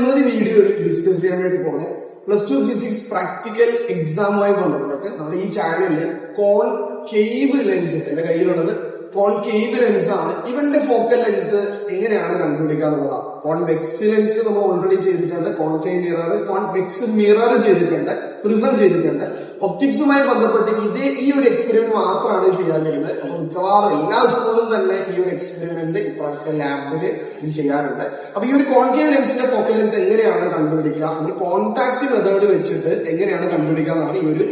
ഇന്നത്തെ video discuss ചെയ്യാനായിട്ട് പോകുന്നത് +2 ഫിസിക്സ് പ്രാക്ടിക്കൽ എക്സാമുമായി ബന്ധപ്പെട്ട് നമ്മുടെ ഈ ചാനലിൽ കോൺകേവ് ലെൻസ് എന്റെ കയ്യിലുള്ളത് കോൺകേവ് ലെൻസ് ആണ്. ഇവന്റെ ഫോക്കൽ ലെങ്ത് എങ്ങനെയാണ് കണ്ടുപിടിക്കുക എന്നുള്ളതാണ്. കോൺവെക്സ് ലെൻസ് നമ്മൾ ഓൾറെഡി ചെയ്തിട്ടുണ്ട്, കോൺകേവ് മിറർ, കോൺവെക്സ് മിറർ ചെയ്തിട്ടുണ്ട്, പ്രിസം ചെയ്തിട്ടുണ്ട്. ഒപ്റ്റിക്സുമായി ബന്ധപ്പെട്ട് ഈ ഒരു എക്സ്പെരിമെന്റ് മാത്രമാണ് ചെയ്യാൻ കഴിയുന്നത്. അപ്പൊ മിക്കവാറും എല്ലാ സ്കൂളിലും തന്നെ ഈ ഒരു എക്സ്പെരിമെന്റ് ഇപ്രാവശ്യത്തെ ലാബില് ഇത് ചെയ്യാറുണ്ട്. അപ്പൊ ഈ ഒരു കോൺകേവ് ലെൻസിന്റെ ഫോക്കൽ ലെങ്ത് എങ്ങനെയാണ് കണ്ടുപിടിക്കുക, ഒരു കോൺടാക്ട് മെത്തേഡ് വെച്ചിട്ട് എങ്ങനെയാണ് കണ്ടുപിടിക്കുക എന്നാണ് ഈ ഒരു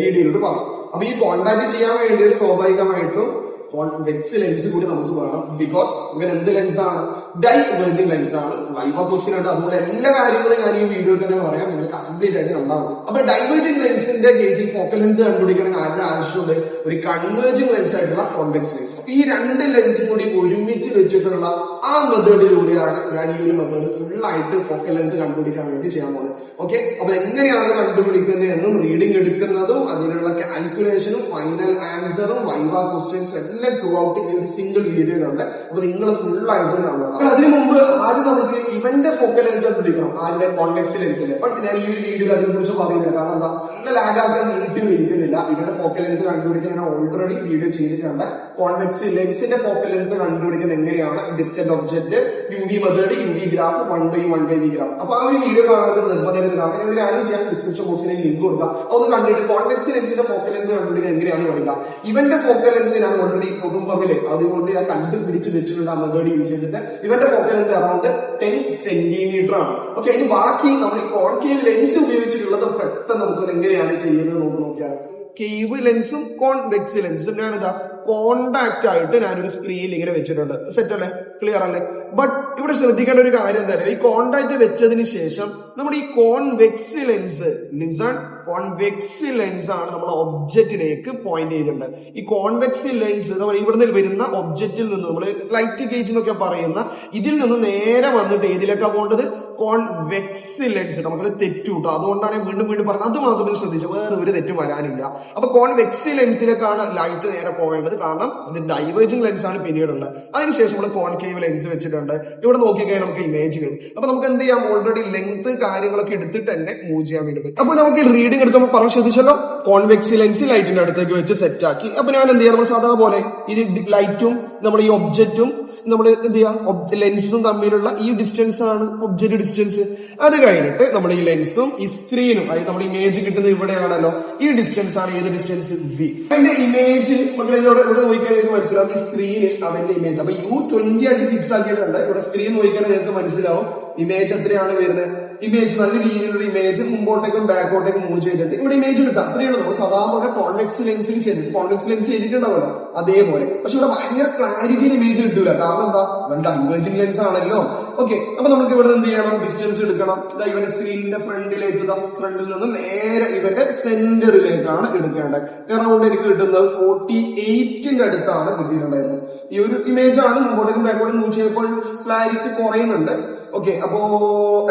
വീഡിയോയിലോട്ട് പറഞ്ഞത്. അപ്പൊ ഈ കോൺടാക്ട് ചെയ്യാൻ വേണ്ടിയിട്ട് സ്വാഭാവികമായിട്ടും കോൺവെക്സ് ലെൻസ് കൂടി നമുക്ക് വേണം. ബിക്കോസ് ഇവൻ എന്ത് ലെൻസാണ്? ഡൈവേർജിംഗ് ലെൻസ് ആണ്. വൈവ ക്വസ്റ്റ്യൻ ഉണ്ട്, അതുകൊണ്ട് എല്ലാ കാര്യങ്ങളും ഞാൻ ഈ വീഡിയോയിൽ തന്നെ പറയാം, നിങ്ങൾ കംപ്ലീറ്റ് ആയിട്ട് കണ്ടാവും. അപ്പൊ ഡൈവേർജിംഗ് ലെൻസിന്റെ കേസിൽ ഫോക്കൽ ലെങ്ത് കണ്ടുപിടിക്കണം ആരുടെ ആവശ്യമുണ്ട്? ഒരു കൺവേർജിംഗ് ലെൻസ് ആയിട്ടുള്ള കോൺവെക്സ് ലെൻസ്. അപ്പൊ ഈ രണ്ട് ലെൻസും കൂടി ഒരുമിച്ച് വെച്ചിട്ടുള്ള ആ മെത്തേഡിലൂടെയാണ് ഞാൻ ഈ ഒരു മെത്തേഡ് ഫുൾ ആയിട്ട് ഫോക്കൽ ലെങ്ത് കണ്ടുപിടിക്കാൻ വേണ്ടി ചെയ്യാൻ പോകുന്നത്. ഓക്കെ, അപ്പൊ എങ്ങനെയാണ് കണ്ടുപിടിക്കുന്നത് എന്നും റീഡിംഗ് എടുക്കുന്നതും അതിനുള്ള കാൽക്കുലേഷനും ഫൈനൽ ആൻസറും വൈവ ക്വസ്റ്റ്യൻസ് എല്ലാം ത്രൂ ഔട്ട് ഈ ഒരു സിംഗിൾ വീഡിയോയിലുണ്ട്. അപ്പൊ നിങ്ങൾ ഫുൾ ആയിട്ട് കാണുക. അതിനു മുമ്പ് ആദ്യം നമുക്ക് ഇവന്റെ ഫോക്കൽ ലെങ്ത് കണ്ടുപിടിക്കണം, ആദ്യം കോൺവെക്സ് ലെൻസിന്റെ. ബട്ട് ഞാൻ ഈ ഒരു വീഡിയോയിൽ അതിനെ കുറിച്ച് പറയുന്നില്ല, കാരണം എന്താ, നല്ല ലാഗാക്കാൻ നീട്ടി ഇരിക്കുന്നില്ല. ഇവന്റെ ഫോക്കൽ ലെങ്ത് കണ്ടുപിടിക്കാൻ ഞാൻ ഓൾറെഡി വീഡിയോ ചെയ്തിട്ടുണ്ട്. കോൺവെക്സ് ലെൻസിന്റെ ഫോക്കൽ ലെങ്ത് കണ്ടുപിടിക്കുന്നത് എങ്ങനെയാണ്, distant object, UV method, UV graph, 1/1/V graph. അപ്പൊ ആ ഒരു വീഡിയോ കാണാൻ നിർബന്ധമാണ്. ഒരു കാര്യം ചെയ്യാൻ ഡിസ്ക്രിപ്ഷൻ ബോക്സിൽ ലിങ്ക് കൊടുക്കുക, അതൊന്ന് കണ്ടിട്ട് കോൺവെക്സ് ലെൻസിന്റെ ഫോക്കൽ ലെങ്ത് കണ്ടുപിടിക്കാൻ എങ്ങനെയാണ് പഠിക്കുക. ഇവന്റെ ഫോക്കൽ ലെങ്ത് ഞാൻ ഓൾറെഡി കുടുംബമില്ലേ, അതുകൊണ്ട് ഞാൻ കണ്ടുപിടിച്ച് വെച്ചിട്ടുണ്ട് ആ മെത്തേഡ് യൂസ് ചെയ്തിട്ട്. ഇവന്റെ ഫോക്കൽ ലെങ്ത് അറൌണ്ട് 10 സെന്റിമീറ്റർ ആണ്. ഓക്കെ, ഇനി ബാക്കി നമ്മൾ ഈ കോൺകേവ് ലെൻസ് ഉപയോഗിച്ചിട്ടുള്ളത് പെട്ടെന്ന് നമുക്ക് എങ്ങനെയാണ് ചെയ്യുന്നത് നോക്കിയാൽ, കേവ് ലെൻസും കോൺവെക്സ് ലെൻസും ഞാനിതാ കോണ്ടാക്ട് ആയിട്ട് ഞാനൊരു സ്ക്രീനിൽ ഇങ്ങനെ വെച്ചിട്ടുണ്ട്. സെറ്റ് അല്ലേ, ക്ലിയർ അല്ലേ? ബട്ട് ഇവിടെ ശ്രദ്ധിക്കേണ്ട ഒരു കാര്യം എന്താ പറയുക, ഈ കോണ്ടാക്ട് വെച്ചതിന് ശേഷം നമ്മുടെ ഈ convex lens, listen, convex lens ആണ് നമ്മൾ ഒബ്ജക്റ്റിലേക്ക് പോയിന്റ് ചെയ്തിട്ടുണ്ട്. ഈ കോൺവെക്സ് ലെൻസ് നമ്മൾ ഇവിടുന്ന് വരുന്ന ഒബ്ജക്റ്റിൽ നിന്ന്, നമ്മൾ ലൈറ്റ് ഗേജ് എന്നൊക്കെ പറയുന്ന ഇതിൽ നിന്ന് നേരെ വന്നിട്ട് ഏതിലേക്കാണ് പോകേണ്ടത്? Convex lens. നമുക്ക് തെറ്റുട്ടോ, അതുകൊണ്ടാണ് വീണ്ടും പറഞ്ഞത്. അത് മാത്രം ശ്രദ്ധിച്ചു, വേറെ ഒരു തെറ്റും വരാനില്ല. അപ്പൊ കോൺവെക്സ് ലെൻസിലേക്കാണ് ലൈറ്റ് നേരെ പോവേണ്ടത്, കാരണം ഇത് ഡൈവേർജിംഗ് ലെൻസ് ആണ് പിന്നീടുള്ളത്. അതിനുശേഷം നമ്മൾ കോൺകേവ് ലെൻസ് വെച്ചിട്ടുണ്ട്. ഇവിടെ നോക്കിക്കഴിഞ്ഞാൽ നമുക്ക് ഇമേജ് വരും. അപ്പൊ നമുക്ക് എന്ത് ചെയ്യാം, ഓൾറെഡി ലെങ്ത് കാര്യങ്ങളൊക്കെ എടുത്തിട്ട് തന്നെ മൂവ് ചെയ്യാൻ വേണ്ടി പറ്റും. അപ്പൊ നമുക്ക് റീഡിംഗ് എടുക്കുമ്പോൾ പറഞ്ഞു ശ്രദ്ധിച്ചല്ലോ, കോൺവെക്സ് ലെൻസ് ലൈറ്റിന്റെ അടുത്തേക്ക് വെച്ച് സെറ്റ് ആക്കി. അപ്പൊ ഞാൻ എന്ത് ചെയ്യാം, നമ്മൾ സാധാ പോലെ ഇത് ലൈറ്റും നമ്മൾ ഈ ഒബ്ജക്റ്റും നമ്മൾ എന്ത് ചെയ്യാം, ലെൻസും തമ്മിലുള്ള ഈ ഡിസ്റ്റൻസ് ആണ് ഒബ്ജക്റ്റ് ഡിസ്റ്റൻസ്. അത് കഴിഞ്ഞിട്ട് നമ്മൾ ഈ ലെൻസും ഈ സ്ക്രീനും, അതായത് നമ്മുടെ ഇമേജ് കിട്ടുന്നത് ഇവിടെയാണല്ലോ, ഈ ഡിസ്റ്റൻസ് ആണ് ഏത് ഡിസ്റ്റൻസ്? V. അതിന്റെ ഇമേജ് മക്കളെ ഇവിടെ നോക്കിക്കഴിഞ്ഞാൽ മനസ്സിലാവും, ഈ സ്ക്രീനിൽ അവന്റെ ഇമേജ്. അപ്പൊ U20 ആയിട്ട് ഫിക്സ് ആക്കിയിട്ടുണ്ട്. ഇവിടെ സ്ക്രീൻ നോക്കിയാൽ നിങ്ങൾക്ക് മനസ്സിലാവും ഇമേജ് എത്രയാണ് വരുന്നത്. ഇമേജ് നല്ല രീതിയിലുള്ള ഇമേജ് മുമ്പോട്ടേക്കും ബാക്കോട്ടേക്കും മൂവ് ചെയ്തിട്ട് ഇവിടെ ഇമേജ് കിട്ടാം. അത്രയാണ് നമ്മൾ സാധാരണ കോൺവെക്സ് ലെൻസിൽ ചെയ്തിട്ട്, കോൺവെക്സ് ലെൻസ് ചെയ്തിട്ടുണ്ടാവല്ലോ അതേപോലെ. പക്ഷെ ഇവിടെ ഭയങ്കര ക്ലാരിറ്റിയിൽ ഇമേജ് കിട്ടൂല, കാരണം എന്താ, ഡൈവേർജിംഗ് ലെൻസ് ആണല്ലോ. ഓക്കെ, അപ്പൊ നമുക്ക് ഇവിടെ എന്ത് ചെയ്യണം, ഡിസ്റ്റൻസ് എടുക്കണം. ഇവന്റെ സ്ക്രീനിന്റെ ഫ്രണ്ടിലേക്ക്, ഫ്രണ്ടിൽ നിന്ന് നേരെ ഇവന്റെ സെന്ററിലേക്കാണ് എടുക്കേണ്ടത്. അറൌണ്ട് എനിക്ക് കിട്ടുന്നത് 48ന്റെ അടുത്താണ് കിട്ടിയിട്ടുണ്ടായിരുന്നത്. ഈ ഒരു ഇമേജ് ആണ് മുമ്പോട്ടേക്കും ബാക്കോട്ടും മൂവ് ചെയ്തപ്പോൾ ക്ലാരിറ്റി കുറയുന്നുണ്ട്. ഓക്കെ, അപ്പോ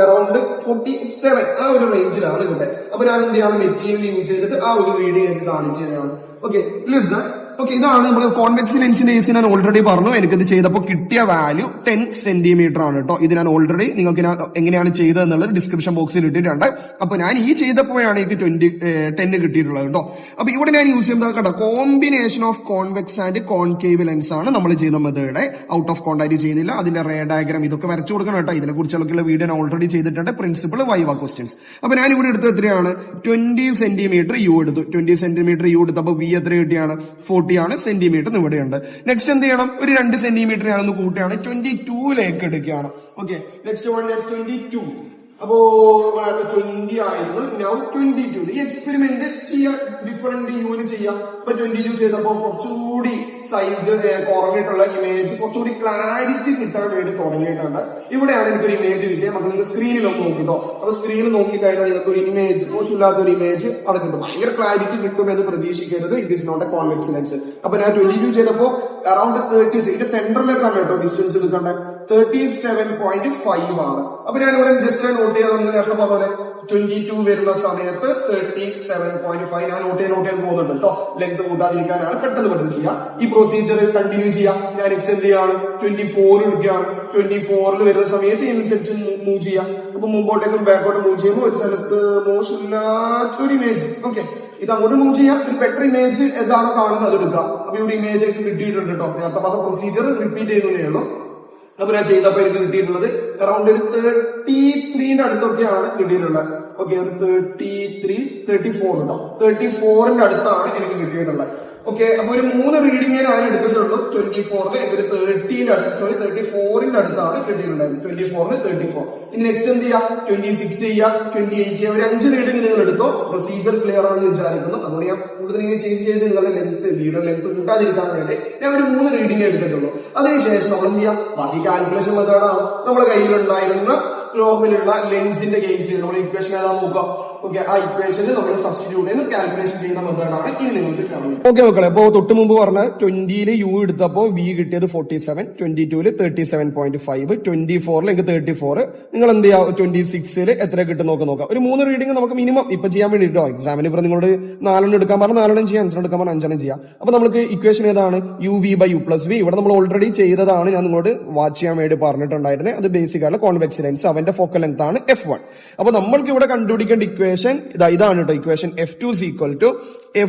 അറൌണ്ട് 47 ആ ഒരു റേഞ്ചിലാണ് കിട്ടുന്നത്. അപ്പൊ ഞാൻ എന്ത് ചെയ്യാണ്, മെറ്റീരിയൽ യൂസ് ചെയ്തിട്ട് ആ ഒരു റീഡിംഗ് എനിക്ക് കാണിച്ചു തരാണ്. Okay, listen. ഓക്കെ, ഇതാണ് നമ്മൾ കോൺവെക്സ് ലെൻസിന്റെ കേസ്. ഞാൻ ഓൾറെഡി പറഞ്ഞു, എനിക്കിത് ചെയ്തപ്പോൾ കിട്ടിയ വാല്യൂ 10 സെന്റിമീറ്റർ ആണ് കേട്ടോ. ഇത് ഞാൻ ഓൾറെഡി നിങ്ങൾക്ക് എങ്ങനെയാണ് ചെയ്തത് എന്നുള്ളത് ഡിസ്ക്രിപ്ഷൻ ബോക്സിൽ ഇട്ടിട്ടുണ്ട്. അപ്പൊ ഞാൻ ഈ ചെയ്തപ്പോഴാണ് എനിക്ക് 10 കിട്ടിയിട്ടുള്ളത് കേട്ടോ. അപ്പൊ ഇവിടെ ഞാൻ യൂസ് ചെയ്യുന്നത് കേട്ടോ, combination of convex and concave lens ആണ് നമ്മൾ ചെയ്യുന്ന മെത്തേഡ്. ഔട്ട് ഓഫ് കോണ്ടാക്ട് ചെയ്യുന്നില്ല. അതിന്റെ റേ ഡയഗ്രാം ഇതൊക്കെ വരച്ചു കൊടുക്കണം കേട്ടോ. ഇതിനെ കുറിച്ചുള്ള വീഡിയോ ഞാൻ ഓൾറെഡി ചെയ്തിട്ടുണ്ട്, പ്രിൻസിപ്പിൾ, വൈവ ക്വസ്റ്റ്യൻസ്. അപ്പൊ ഞാൻ ഇവിടെ എടുത്തത് എത്രയാണ്, 20 സെന്റിമീറ്റർ യു എടുത്തു. 20 സെന്റിമീറ്റർ യു എടുത്തപ്പോൾ V എത്ര കിട്ടിയാണ്, 40 ആണ് സെന്റിമീറ്റർ ഇവിടെയുണ്ട്. നെക്സ്റ്റ് എന്ത് ചെയ്യണം, ഒരു 2 സെന്റിമീറ്റർ ഞാനൊന്ന് കൂട്ടുകയാണ്, 22ലേക്ക് എടുക്കുകയാണ്. Okay, next 22. അപ്പോ 20 ആയിരുന്നു, നൗ 22. ഈ എക്സ്പെരിമെന്റ് ചെയ്യാം, ഡിഫറെന്റ് യൂന് ചെയ്യാം. അപ്പൊ 22 ചെയ്തപ്പോ കുറച്ചുകൂടി സൈസ് കുറഞ്ഞിട്ടുള്ള ഇമേജ്, കുറച്ചുകൂടി ക്ലാരിറ്റി കിട്ടാൻ വേണ്ടി തുടങ്ങിയിട്ടുണ്ട്. ഇവിടെയാണ് എനിക്കൊരു ഇമേജ് കിട്ടിയത്. നമുക്ക് നിങ്ങൾ സ്ക്രീനിലൊന്ന് നോക്കിട്ടോ. അപ്പൊ സ്ക്രീനിൽ നോക്കിക്കഴിഞ്ഞാൽ നിങ്ങൾക്ക് ഒരു ഇമേജ്, മോശമില്ലാത്ത ഒരു ഇമേജ് അവിടെ കിട്ടും. ഭയങ്കര ക്ലാരിറ്റി കിട്ടുമെന്ന് പ്രതീക്ഷിക്കരുത്. It is not a convex lens. അപ്പൊ ഞാൻ 22 ചെയ്തപ്പോ അറൌണ്ട് 36, ഇതിന്റെ സെന്ററിലേക്കാണ് കേട്ടോ ഡിസ്റ്റൻസ് എടുക്കേണ്ടത്. 37.5 ആണ്. അപ്പൊ ഞാൻ ഇവിടെ ജസ്റ്റ് നോട്ട് ചെയ്യാൻ നേരത്തെ പോലെ 22 വരുന്ന സമയത്ത് 37.5 ഞാൻ നോട്ട് ചെയ്യാൻ പോകുന്നുണ്ട് കേട്ടോ. ലെങ്ത് കൂട്ടാതിരിക്കാനാണ്, പെട്ടെന്ന് ചെയ്യാം. ഈ പ്രൊസീജിയർ കണ്ടിന്യൂ ചെയ്യാം. ഞാൻ എക്സ്റ്റെൻഡ് ചെയ്യാണ്, 24 എടുക്കുകയാണ്. 24 വരുന്ന സമയത്ത് ഇതിനനുസരിച്ച് മൂവ് ചെയ്യാം. ഇപ്പൊ മുമ്പോട്ടേക്കും ബാക്കോട്ട് മൂവ് ചെയ്യുമ്പോൾ ഒരു സ്ഥലത്ത് മോശമില്ലാത്തൊരു ഇമേജ്. ഓക്കെ, ഇത് അങ്ങോട്ട് മൂവ് ചെയ്യാം. ഒരു ബെറ്റർ ഇമേജ് ഏതാണോ കാണുന്നത് അത് എടുക്കാം. അപ്പൊ ഇവിടെ ഇമേജ് ഒക്കെ കിട്ടിയിട്ടുണ്ട് കേട്ടോ. നേരത്തെ പറഞ്ഞ പ്രൊസീജിയർ റിപ്പീറ്റ് ചെയ്യുന്നതേ ഉള്ളൂ. അപ്പൊ ഞാൻ ചെയ്തപ്പോ എനിക്ക് കിട്ടിയിട്ടുള്ളത് അറൌണ്ട് ഒരു 33ന്റെ അടുത്തൊക്കെയാണ് കിട്ടിയിട്ടുള്ളത്. ഓക്കെ, ഒരു 34 കേട്ടോ. 34ന്റെ അടുത്താണ് എനിക്ക് കിട്ടിയിട്ടുള്ളത്. ഓക്കെ, അപ്പൊ ഒരു 3 റീഡിംഗ് ഞാൻ എടുത്തിട്ടുള്ളൂ. 24ന് ഒരു 34ന്റെ അടുത്താണ് കിട്ടിയിട്ടുണ്ടായിരുന്നത്. 24ന് 34. ഇനി നെക്സ്റ്റ് എന്ത് ചെയ്യാം, 26 ചെയ്യാം, 28 ചെയ്യാം. ഒരു 5 റീഡിംഗ് നിങ്ങൾ എടുത്തോ. പ്രൊസീജിയർ ക്ലിയർ ആണെന്ന് വിചാരിക്കുന്നു. അതുകൊണ്ട് ഞാൻ കൂടുതൽ ഇങ്ങനെ ചേഞ്ച് ചെയ്ത് നിങ്ങളുടെ വീഡിയോ ലെങ്ത് കൂട്ടാതിരിക്കാൻ വേണ്ടി ഞാൻ ഒരു 3 റീഡിംഗ് എടുത്തിട്ടുള്ളൂ. അതിനുശേഷം നമ്മൾ എന്ത് ചെയ്യാം, ബാക്കി കാൽക്കുലേഷൻ മെത്തേഡാണ്. നമ്മുടെ കയ്യിലുണ്ടായിരുന്ന നോർമലുള്ള ലെൻസിന്റെ കേസ് നമ്മൾ ഇക്വേഷൻ ഏതാ നോക്കാം. ഓക്കെ, ആ ഇക്വേഷന് നമ്മൾ സബ്സ്റ്റിറ്റ്യൂട്ട് ചെയ്ത് കാൽക്കുലേഷൻ ചെയ്യുന്ന മെത്തേഡാണ് ഇനി നിങ്ങൾക്ക് കാണുന്നത്. ഓക്കെ മക്കളെ, അപ്പോ തൊട്ട് മുമ്പ് പറഞ്ഞ 20ല് യു എടുത്തപ്പോ വി കിട്ടിയത് 47, 22ല് 37.5, 24ല് എനിക്ക് 34. നിങ്ങൾ എന്ത് ചെയ്യാം, 26ല് എത്ര കിട്ടും നോക്കാം. ഒരു 3 റീഡിംഗ് നമുക്ക് മിനിമം ഇപ്പൊ ചെയ്യാൻ വേണ്ടിട്ടോ. എക്സാമിന് ഇപ്പൊ നിങ്ങളോട് 4 എടുക്കാൻ പറഞ്ഞാൽ 4 ചെയ്യാം, 5 എടുക്കാൻ പറഞ്ഞാൽ 5 ചെയ്യാം. അപ്പൊ നമുക്ക് ഇക്വേഷൻ ഏതാണ്, u v by u plus v. ഇവിടെ നമ്മൾ ഓൾറെഡി ചെയ്തതാണ്, ഞാൻ നിങ്ങളോട് വാച്ച് ചെയ്യാൻ വേണ്ടി പറഞ്ഞിട്ടുണ്ടായിരുന്നത്. അത് ബേസിക് ആയിട്ടുള്ള കോൺവെക്സ് ലെൻസ്, അവന്റെ ഫോക്കൽ ലെങ്ത് ആണ് F1. അപ്പൊ നമ്മൾക്ക് ഇവിടെ കണ്ടുപിടിക്കേണ്ട ഇക്വേഷൻ ഇതാണ് കേട്ടോ. Equation F2 is equal to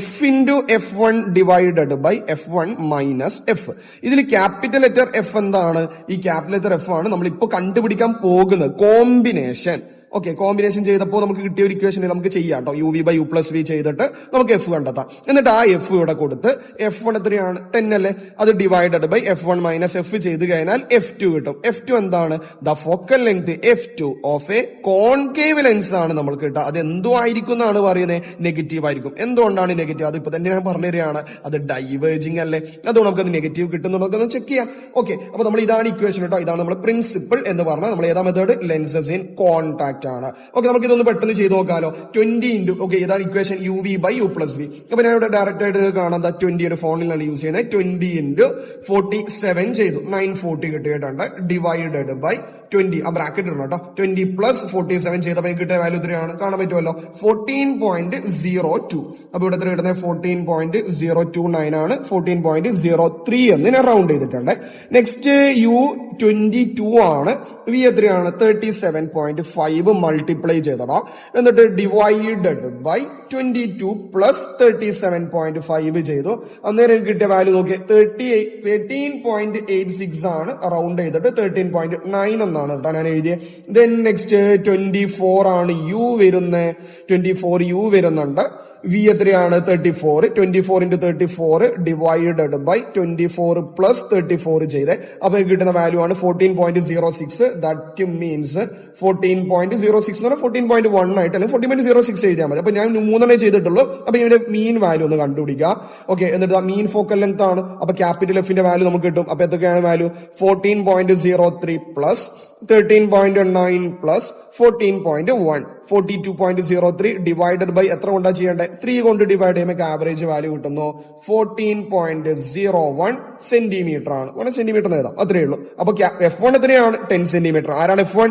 F into F1 divided by F1 minus F. ഇതിൽ ക്യാപിറ്റൽ ലെറ്റർ F എന്താണ്, ഈ ക്യാപിറ്റൽ ലെറ്റർ F ആണ് നമ്മളിപ്പോ കണ്ടുപിടിക്കാൻ പോകുന്നത്. കോമ്പിനേഷൻ. ഓക്കെ, കോമ്പിനേഷൻ ചെയ്തപ്പോൾ നമുക്ക് കിട്ടിയ ഒരു ഇക്വേഷൻ നമുക്ക് ചെയ്യാം കേട്ടോ. U v by u plus v ചെയ്തിട്ട് നമുക്ക് എഫ് കണ്ടെത്താം. എന്നിട്ട് ആ എഫ് ഇവിടെ കൊടുത്ത് F1 എത്രയാണ്, 10 അല്ലേ, അത് divided by F1 minus F ചെയ്ത് കഴിഞ്ഞാൽ F2 കിട്ടും. F2 എന്താണ്, the focal length F2 of A concave lens ആണ് നമ്മൾക്ക് കിട്ടുക. അത് എന്തോ ആയിരിക്കും എന്നാണ് പറയുന്നത്, നെഗറ്റീവ് ആയിരിക്കും. എന്തുകൊണ്ടാണ് നെഗറ്റീവ്, അത് ഇപ്പൊ തന്നെ ഞാൻ പറഞ്ഞു തരികയാണ്. അത് ഡൈവേർജിങ് അല്ലേ, അതുകൊണ്ട് നമുക്കത് നെഗറ്റീവ് കിട്ടുന്നുണ്ടോ ചെക്ക് ചെയ്യാം. ഓക്കെ, അപ്പൊ നമ്മൾ ഇതാണ് ഇക്വേഷൻ കേട്ടോ. ഇതാണ് നമ്മുടെ പ്രിൻസിപ്പിൾ എന്ന് പറഞ്ഞാൽ നമ്മൾ ഏതാ മെത്തേഡ്, ലെൻസസ് ഇൻ കോൺടാക്ട് ആണ്. ഓക്കെ, നമുക്ക് ഇതൊന്ന് പെട്ടെന്ന് ചെയ്ത് നോക്കാലോ. 20 ഇൻറ്റു, ഓക്കെ, ഇതാണ് equation u v by u plus v. അപ്പൊ ഞാൻ ഇവിടെ ഡയറക്റ്റ് ആയിട്ട് കാണാം, 20 ഫോണിലാണ് യൂസ് ചെയ്യുന്നത്. 20 ഇൻറ്റു 47 ചെയ്തു, 940 കിട്ടിയിട്ടുണ്ട്. ഡിവൈഡഡ് ബൈ 20, ആ ബ്രാക്കറ്റ് ഇടണം കേട്ടോ. 20 പ്ലസ് 47 ചെയ്തപ്പോൾ കിട്ടിയ വാല്യൂ എത്രയാണ് കാണാൻ പറ്റുമല്ലോ, 14.02. അപ്പൊ ഇവിടെ എത്ര കിട്ടുന്നത്, 14.029 ആണ്. 14.03 എന്ന് ഞാൻ റൗണ്ട് ചെയ്തിട്ടുണ്ട്. നെക്സ്റ്റ് യു 22 ആണ്. വി എത്രയാണ്, 37.5 മൾട്ടിപ്ലൈ ചെയ്തടാ. എന്നിട്ട് ഡിവൈഡഡ് ബൈ 22 പ്ലസ് 37.5 ചെയ്തു. അന്നേരം കിട്ടിയ വാല്യൂ നോക്കി, 13.86 ആണ്. റൗണ്ട് ചെയ്തിട്ട് 13.9 എന്നാണ് കേട്ടോ ഞാൻ എഴുതിയത്. ദെൻ നെക്സ്റ്റ് 24 ആണ് യു വരുന്നത്. 24 യു വരുന്നുണ്ട്. വി എത്രയാണ്, 34. 24 into 34 ഡിവൈഡഡ് ബൈ 24 പ്ലസ് 34 ചെയ്ത് അപ്പൊ കിട്ടുന്ന വാല്യൂ ആണ് 14.06. ദാറ്റ് മീൻസ് 14.06 എന്ന് പറഞ്ഞാൽ 14.1 ആയിട്ട് അല്ലെങ്കിൽ 14.06 എഴുതിയാൽ മതി. അപ്പൊ ഞാൻ 3 ചെയ്തിട്ടുള്ളൂ. അപ്പൊ ഇതിന്റെ മീൻ വാല്യൂ ഒന്ന് കണ്ടുപിടിക്കാം. ഓക്കെ, എന്നിട്ട് മീൻ ഫോക്കൽ ലെങ്ത് ആണ്. അപ്പൊ ക്യാപിറ്റൽ എഫിന്റെ വാല്യൂ നമുക്ക് കിട്ടും. അപ്പൊ എന്തൊക്കെയാണ് value, 14.03 plus 13.9 plus 14.1, 42.03 divided by എത്ര കൊണ്ടാ ചെയ്യേണ്ടത്, 3 കൊണ്ട് ഡിവൈഡ് ചെയ്യുമ്പോൾ ആവറേജ് വാല്യൂ കിട്ടുന്നു 14.01 സെന്റിമീറ്റർ ആണ്. 1 സെന്റിമീറ്റർ എഴുതാം, അത്രയേ ഉള്ളൂ. അപ്പൊ F1 എത്രയാണ്, 10 സെന്റിമീറ്റർ. ആരാണ് F1?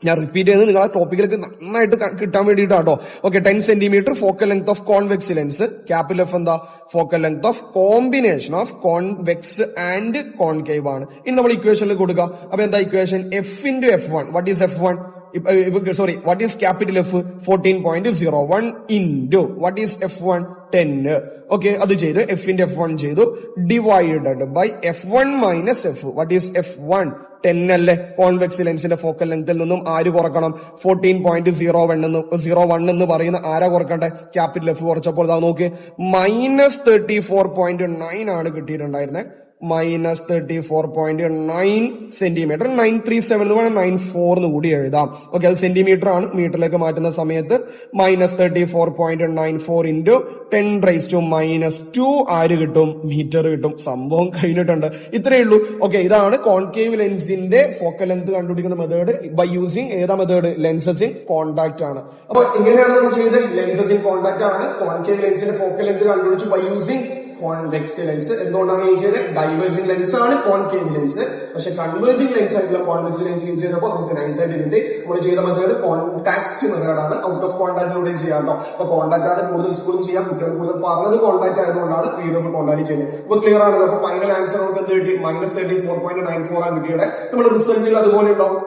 ഞാൻ റിപ്പീറ്റ് ചെയ്യുന്നത് നിങ്ങൾ ആ ടോപ്പിക്കിലേക്ക് നന്നായിട്ട് കിട്ടാൻ വേണ്ടിയിട്ടാട്ടോ. Okay, 10 centimetre focal length of convex lens. Capital F എന്താ, focal length of combination of convex and concave ആണ്. ഇനി നമ്മൾ ഇക്വേഷനിൽ കൊടുക്കുക. അപ്പൊ എന്താ equation, F into F1. What is F1? Sorry, what is capital F? 14.01 into what is F1? 10. Okay, അത് ചെയ്ത് F into F1 ചെയ്തു divided by F1 minus F. What is F1? 10 അല്ലേ. കോൺവെക്സ് ലെൻസിന്റെ ഫോക്കൽ ലെങ്ത്തിൽ നിന്നും ആര് കുറക്കണം, 14.01 എന്ന് പറയുന്ന ആരാ കുറക്കണ്ടേ, ക്യാപിറ്റൽ എഫ്. കുറച്ചപ്പോൾ ഇതാ നോക്ക്, -34.9 ആണ് കിട്ടിയിട്ടുണ്ടായിരുന്നത്. -34.9 സെന്റിമീറ്റർ. 937 എന്ന് പറഞ്ഞാൽ 94 എന്ന് കൂടി എഴുതാം. ഓക്കെ, അത് സെന്റിമീറ്റർ ആണ്. മീറ്ററിലേക്ക് മാറ്റുന്ന സമയത്ത് -34.94 ഇൻറ്റു 10⁻⁻2 ആര് കിട്ടും, മീറ്റർ കിട്ടും. സംഭവം കഴിഞ്ഞിട്ടുണ്ട്. ഇത്രയേ ഉള്ളൂ. ഓക്കെ, ഇതാണ് കോൺകേവ് ലെൻസിന്റെ ഫോക്കൽ ലെങ്ത് കണ്ടുപിടിക്കുന്ന മെത്തേഡ് ബൈ യൂസിങ് ഏതാ മെത്തേഡ്, ലെൻസസ് ഇൻ കോൺടാക്ട് ആണ്. അപ്പൊ ഇങ്ങനെയാണ് നമ്മൾ ചെയ്തത്, ലെൻസസ് ഇൻ കോൺടാക്ട് ആണ്. കോൺകേവ് ലെൻസിന്റെ ഫോക്കൽ ലെങ്ത് കണ്ടുപിടിച്ചു ബൈ യൂസിങ് കോൺവെക്സ് ലെൻസ്. എന്തുകൊണ്ടാണ് യൂസ് ചെയ്തത്, ഡൈവേർജിംഗ് ലെൻസ് ആണ് കോൺകേവ് ലെൻസ്. പക്ഷെ കൺവേർജിംഗ് ലെൻസ് ആയിട്ടുള്ള കോൺവെക്സ് ലെൻസ് യൂസ് ചെയ്തപ്പോൾ നമുക്ക് നൈസായിട്ട് ഇതിന്റെ നമ്മൾ ചെയ്ത മെത്തേഡ് കോൺടാക്ട് മെത്തേഡാണ്. ഔട്ട് ഓഫ് കോൺടാക്ടിലൂടെ ചെയ്യാട്ടോ. അപ്പൊ കോൺടാക്ട് ആണ് കൂടുതൽ സ്കൂളും ചെയ്യാം. കുട്ടികൾ കൂടുതൽ പറഞ്ഞത് കോൺടാക്ട് ആയതുകൊണ്ടാണ് വീഡിയോ കോൺടാക്ട് ചെയ്യുന്നത്. അപ്പൊ ക്ലിയർ ആണല്ലോ. അപ്പൊ ഫൈനൽ ആൻസർ നമുക്ക് എന്ത് കിട്ടി, -34.94 ആണ് കിട്ടിയത്. നമ്മുടെ റിസൾട്ടിൽ അതുപോലെ ഉണ്ടാവും.